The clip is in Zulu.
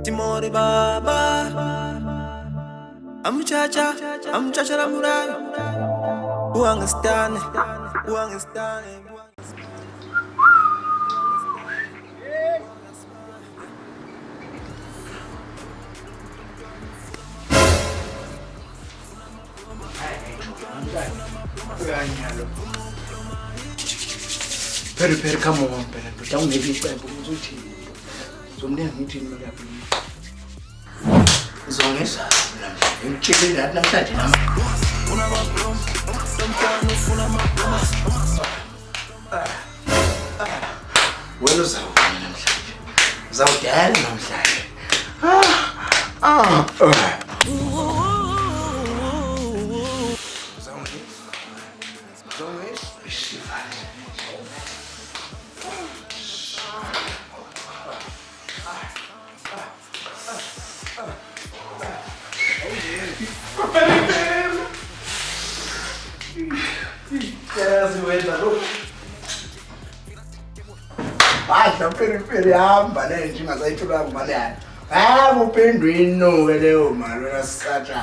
Timori Baba, I'm Chacha Ramurai. Who understand? Who understand? Peri, come on, Peri. Don't make it by Bumuti. So near meeting with that. As long as I'm chilling that night. Well, Peri, I'm managing as I told her, man. I'm open doing no video, man. Such a